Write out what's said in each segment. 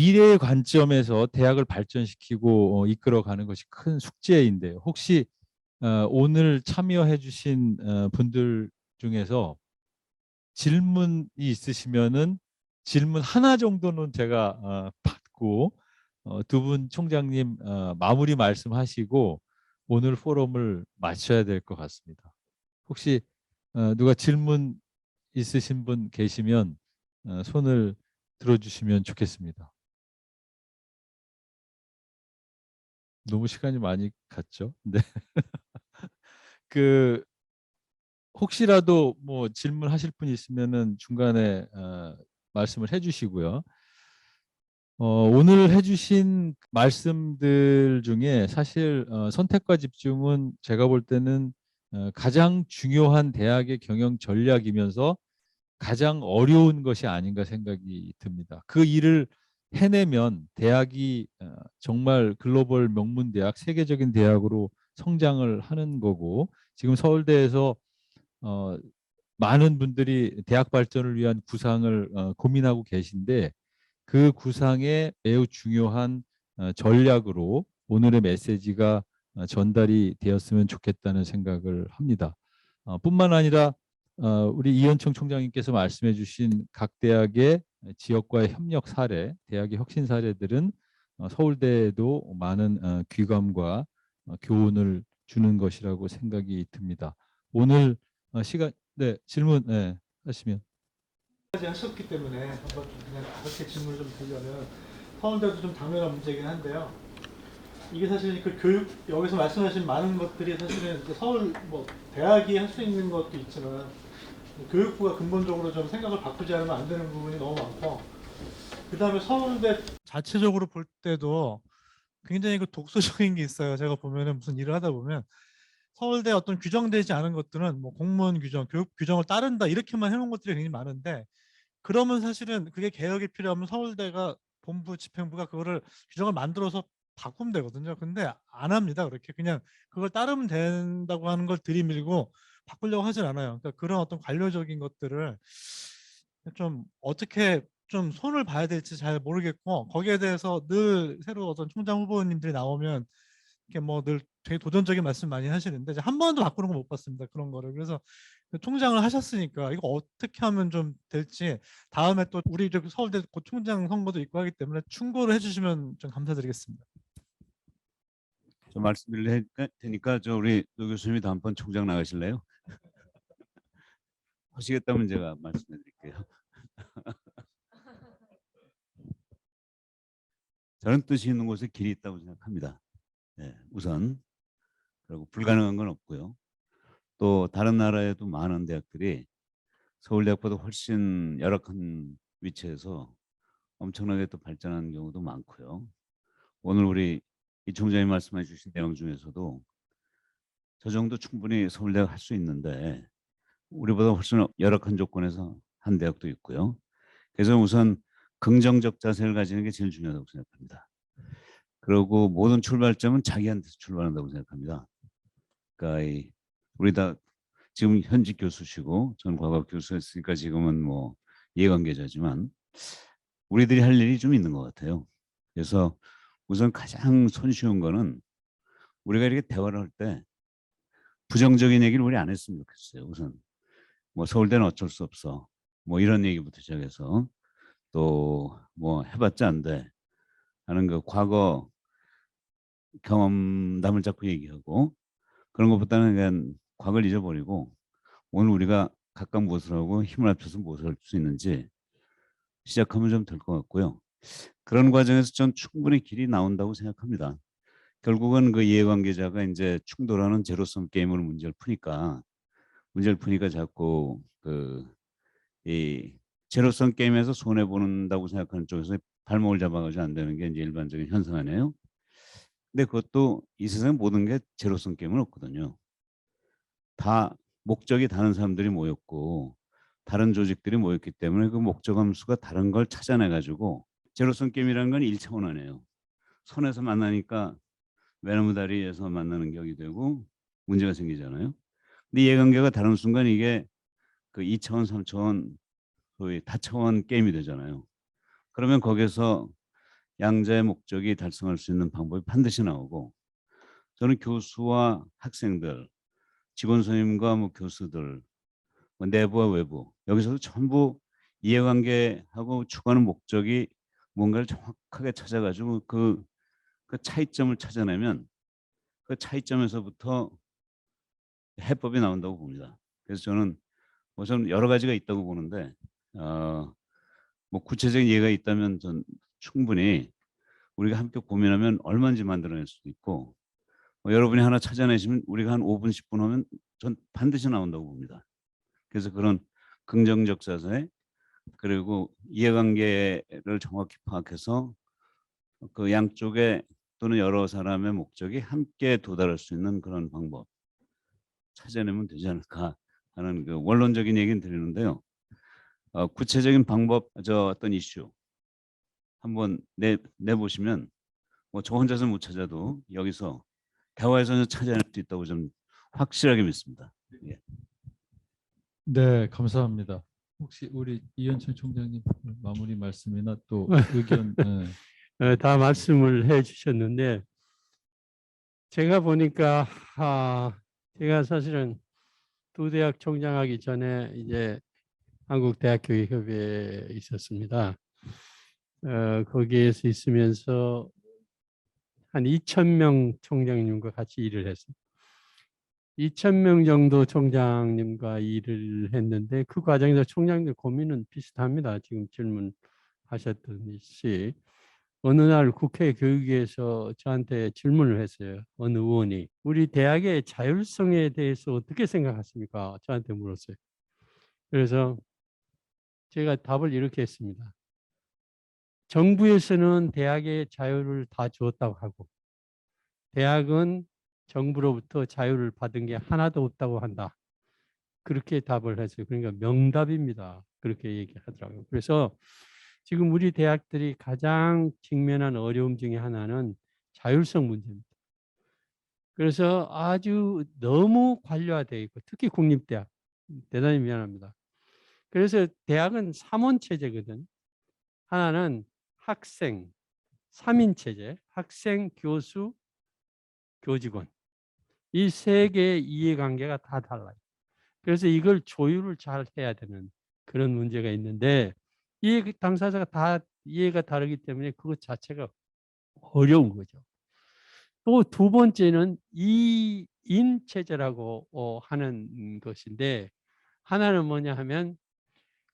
미래의 관점에서 대학을 발전시키고 이끌어가는 것이 큰 숙제인데요. 혹시 오늘 참여해 주신 분들 중에서 질문이 있으시면은 질문 하나 정도는 제가 받고 두 분 총장님 마무리 말씀하시고 오늘 포럼을 마쳐야 될 것 같습니다. 혹시 누가 질문 있으신 분 계시면 손을 들어주시면 좋겠습니다. 너무 시간이 많이 갔죠? 네. 그 혹시라도 뭐 질문하실 분 있으면은 중간에 말씀을 해주시고요. 오늘 해주신 말씀들 중에 사실 선택과 집중은 제가 볼 때는 가장 중요한 대학의 경영 전략이면서 가장 어려운 것이 아닌가 생각이 듭니다. 그 일을 해내면 대학이 정말 글로벌 명문 대학, 세계적인 대학으로 성장을 하는 거고 지금 서울대에서 어, 많은 분들이 대학 발전을 위한 구상을 고민하고 계신데 그 구상에 매우 중요한 전략으로 오늘의 메시지가 전달이 되었으면 좋겠다는 생각을 합니다. 뿐만 아니라 우리 이현청 총장님께서 말씀해 주신 각 대학의 지역과의 협력 사례, 대학의 혁신 사례들은 서울대에도 많은 귀감과 교훈을 주는 것이라고 생각이 듭니다. 오늘 시간, 네, 질문 하시면. 하셨기 때문에 한번 그냥 그렇게 질문을 좀 드리려면 서울대도 좀 당면한 문제이긴 한데요. 이게 사실 그 교육 여기서 말씀하신 많은 것들이 사실은 서울 뭐 대학이 할 수 있는 것도 있지만 교육부가 근본적으로 좀 생각을 바꾸지 않으면 안 되는 부분이 너무 많고 그 다음에 서울대 자체적으로 볼 때도 굉장히 그 독소적인 게 있어요. 제가 보면은 무슨 일을 하다 보면 서울대 어떤 규정되지 않은 것들은 뭐 공무원 규정, 교육 규정을 따른다 이렇게만 해놓은 것들이 굉장히 많은데 그러면 사실은 그게 개혁이 필요하면 서울대가 본부 집행부가 그거를 규정을 만들어서 바꾸면 되거든요. 근데 안 합니다. 그렇게 그냥 그걸 따르면 된다고 하는 걸 들이밀고 바꾸려고 하진 않아요. 그러니까 그런 어떤 관료적인 것들을 좀 어떻게 좀 손을 봐야 될지 잘 모르겠고 거기에 대해서 늘 새로 어떤 총장 후보님들이 나오면 이렇게 뭐 늘 되게 도전적인 말씀 많이 하시는데 이제 한 번도 바꾸는 거 못 봤습니다. 그런 거를. 그래서 총장을 하셨으니까 이거 어떻게 하면 좀 될지 다음에 또 우리 서울대 곧 총장 선거도 있고 하기 때문에 충고를 해주시면 좀 감사드리겠습니다. 저 말씀드릴 테니까 저 우리 노 교수님이 다음번 총장 나가실래요? 하시겠다면 제가 말씀해 드릴게요. 저는 뜻이 있는 곳에 길이 있다고 생각합니다. 네, 우선 그리고 불가능한 건 없고요. 또 다른 나라에도 많은 대학들이 서울대학보다 훨씬 열악한 위치에서 엄청나게 또 발전하는 경우도 많고요. 오늘 우리 이 총장님 말씀해 주신 내용 중에서도 저 정도 충분히 서울대가 할 수 있는데 우리보다 훨씬 열악한 조건에서 한 대학도 있고요. 그래서 우선 긍정적 자세를 가지는 게 제일 중요하다고 생각합니다. 그리고 모든 출발점은 자기한테서 출발한다고 생각합니다. 그러니까 우리 다 지금 현직 교수시고 저는 과거 교수였으니까 지금은 뭐 이해관계자지만 우리들이 할 일이 좀 있는 것 같아요. 그래서 우선 가장 손쉬운 거는 우리가 이렇게 대화를 할 때 부정적인 얘기를 우리 안 했으면 좋겠어요. 우선 뭐 서울대는 어쩔 수 없어. 뭐 이런 얘기부터 시작해서 또 뭐 해봤자 안 돼 하는 그 과거 경험담을 자꾸 얘기하고 그런 것보다는 그냥 과거를 잊어버리고 오늘 우리가 각각 무엇을 하고 힘을 합쳐서 무엇을 할 수 있는지 시작하면 좀 될 것 같고요. 그런 과정에서 전 충분히 길이 나온다고 생각합니다. 결국은 그 이해관계자가 이제 충돌하는 제로섬 게임으로 문제를 푸니까 자꾸 그 이 제로섬 게임에서 손해 본다고 생각하는 쪽에서 발목을 잡아가지고 안 되는 게 이제 일반적인 현상 아니에요. 근데 그것도 이 세상 모든 게 제로섬 게임은 없거든요. 다 목적이 다른 사람들이 모였고 다른 조직들이 모였기 때문에 그 목적 함수가 다른 걸 찾아내 가지고 제로섬 게임이라는 건 1차원 아니에요. 손에서 만나니까 외나무 다리에서 만나는 격이 되고 문제가 생기잖아요. 근데 이해관계가 다른 순간 이게 그 2차원, 3차원, 거의 다차원 게임이 되잖아요. 그러면 거기서 양자의 목적이 달성할 수 있는 방법이 반드시 나오고, 저는 교수와 학생들, 직원 선임과 뭐 교수들, 뭐 내부와 외부, 여기서도 전부 이해관계하고 추구하는 목적이 뭔가를 정확하게 찾아가지고 그 차이점을 찾아내면 그 차이점에서부터 해법이 나온다고 봅니다. 그래서 저는 우선 여러 가지가 있다고 보는데, 뭐 구체적인 예가 있다면 전 충분히 우리가 함께 고민하면 얼마든지 만들어낼 수도 있고, 뭐 여러분이 하나 찾아내시면 우리가 한 5분, 10분 하면 전 반드시 나온다고 봅니다. 그래서 그런 긍정적 자세, 그리고 이해관계를 정확히 파악해서 그 양쪽에 또는 여러 사람의 목적이 함께 도달할 수 있는 그런 방법 찾아내면 되지 않을까 하는 그 원론적인 얘기는 드리는데요. 구체적인 방법, 어떤 이슈 한번 내보시면 뭐 저 혼자서 못 찾아도 여기서 대화에서 찾아낼 수 있다고 저는 확실하게 믿습니다. 예. 네, 감사합니다. 혹시 우리 이현철 총장님 마무리 말씀이나 또 의견. 다 말씀을 해주셨는데 제가 보니까 제가 사실은 두 대학 총장하기 전에 이제 한국대학교육협회에 있었습니다. 거기에서 있으면서 한 2,000명 총장님과 같이 일을 했어요. 2,000명 정도 총장님과 일을 했는데 그 과정에서 총장님 고민은 비슷합니다. 지금 질문하셨듯이 어느 날 국회 교육위에서 저한테 질문을 했어요. 어느 의원이 우리 대학의 자율성에 대해서 어떻게 생각하십니까? 저한테 물었어요. 그래서 제가 답을 이렇게 했습니다. 정부에서는 대학의 자유를 다 주었다고 하고 대학은 정부로부터 자유를 받은 게 하나도 없다고 한다. 그렇게 답을 했어요. 그러니까 명답입니다. 그렇게 얘기하더라고요. 그래서 지금 우리 대학들이 가장 직면한 어려움 중에 하나는 자율성 문제입니다. 그래서 아주 너무 관료화되어 있고 특히 국립대학 대단히 미안합니다. 그래서 대학은 3원 체제거든. 하나는 학생 3인 체제, 학생, 교수, 교직원. 이 세 개의 이해관계가 다 달라요. 그래서 이걸 조율을 잘 해야 되는 그런 문제가 있는데 이해 당사자가 다 이해가 다르기 때문에 그것 자체가 어려운 거죠. 또 두 번째는 이인 체제라고 하는 것인데 하나는 뭐냐 하면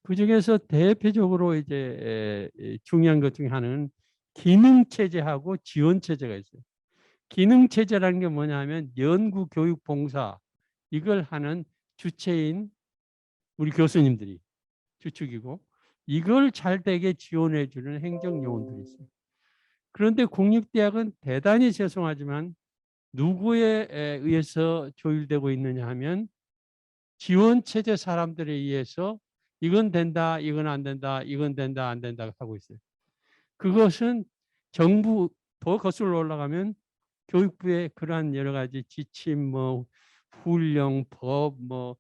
그 중에서 대표적으로 이제 중요한 것 중에 하나는 기능 체제하고 지원 체제가 있어요. 기능 체제라는 게 뭐냐 하면 연구 교육 봉사 이걸 하는 주체인 우리 교수님들이 주축이고 이걸 잘 되게 지원해 주는 행정 요원들이 있어요. 그런데 공립대학은 대단히 죄송하지만 누구에 의해서 조율되고 있느냐 하면 지원 체제 사람들에 의해서 이건 된다, 이건 안 된다, 이건 된다, 안 된다 하고 있어요. 그것은 정부 더 거슬러 올라가면 교육부의 그러한 여러 가지 지침, 뭐 훈령, 법, 뭐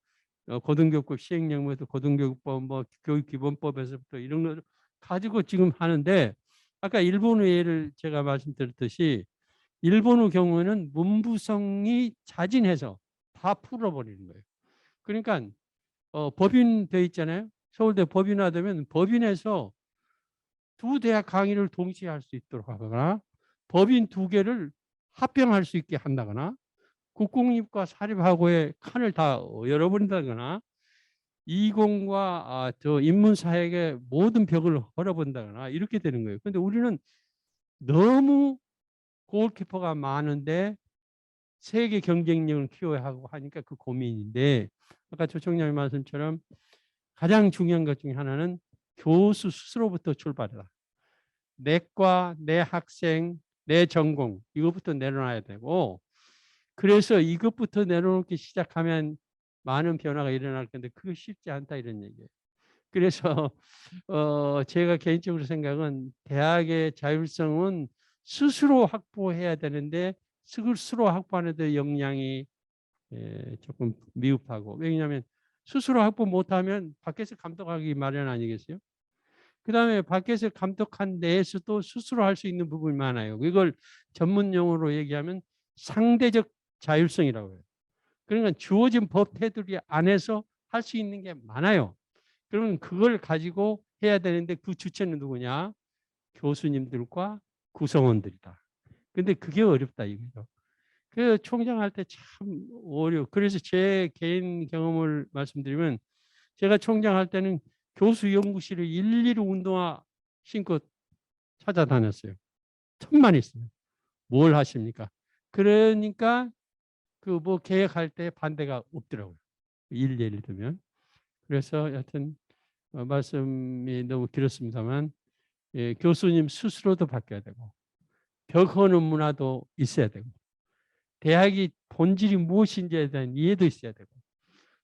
고등교육법 시행령부터 고등교육법, 뭐 교육기본법에서부터 이런 걸 가지고 지금 하는데 아까 일본의 예를 제가 말씀드렸듯이 일본의 경우에는 문부성이 자진해서 다 풀어버리는 거예요. 그러니까 법인 돼 있잖아요. 서울대 법인화되면 법인에서 두 대학 강의를 동시에 할 수 있도록 하거나 법인 두 개를 합병할 수 있게 한다거나 국공립과 사립하고의 칸을 다 열어버린다거나 이공과 저 인문사회의 모든 벽을 걸어본다거나 이렇게 되는 거예요. 그런데 우리는 너무 골키퍼가 많은데 세계 경쟁력을 키워야 하고 하니까 그 고민인데 아까 조 총장님 말씀처럼 가장 중요한 것 중에 하나는 교수 스스로부터 출발해라. 내과, 내 학생, 내 전공 이것부터 내려놔야 되고 그래서 이것부터 내려놓기 시작하면 많은 변화가 일어날 건데 그거 쉽지 않다 이런 얘기예요. 그래서 제가 개인적으로 생각은 대학의 자율성은 스스로 확보해야 되는데 스스로 확보하는 데 역량이 조금 미흡하고 왜냐하면 스스로 확보 못하면 밖에서 감독하기 마련 아니겠어요? 그다음에 밖에서 감독한 내에서도 스스로 할 수 있는 부분이 많아요. 이걸 전문 용어로 얘기하면 상대적 자율성이라고 해요. 그러니까 주어진 법 테두리 안에서 할 수 있는 게 많아요. 그러면 그걸 가지고 해야 되는데 그 주체는 누구냐? 교수님들과 구성원들이다. 근데 그게 어렵다 이거죠. 그 총장할 때 참 어려워. 그래서 제 개인 경험을 말씀드리면 제가 총장할 때는 교수 연구실을 일일이 운동화 신고 찾아다녔어요. 천만 있으면 뭘 하십니까? 그러니까 그 뭐 계획할 때 반대가 없더라고요. 예를 들면. 그래서 여하튼 말씀이 너무 길었습니다만 예, 교수님 스스로도 바뀌어야 되고 벽허는 문화도 있어야 되고 대학이 본질이 무엇인지에 대한 이해도 있어야 되고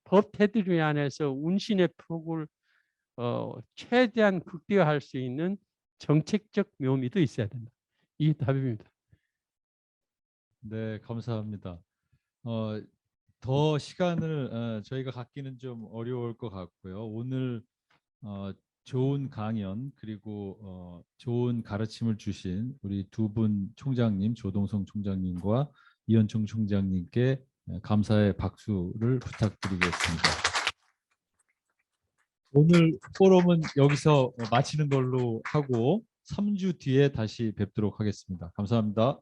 법 테두리 안에서 운신의 폭을 최대한 극대화할 수 있는 정책적 묘미도 있어야 된다. 이게 답입니다. 네, 감사합니다. 더 시간을 저희가 갖기는 좀 어려울 것 같고요. 오늘 좋은 강연 그리고 좋은 가르침을 주신 우리 두 분 총장님, 조동성 총장님과 이현총 총장님께 감사의 박수를 부탁드리겠습니다. 오늘 포럼은 여기서 마치는 걸로 하고 3주 뒤에 다시 뵙도록 하겠습니다. 감사합니다.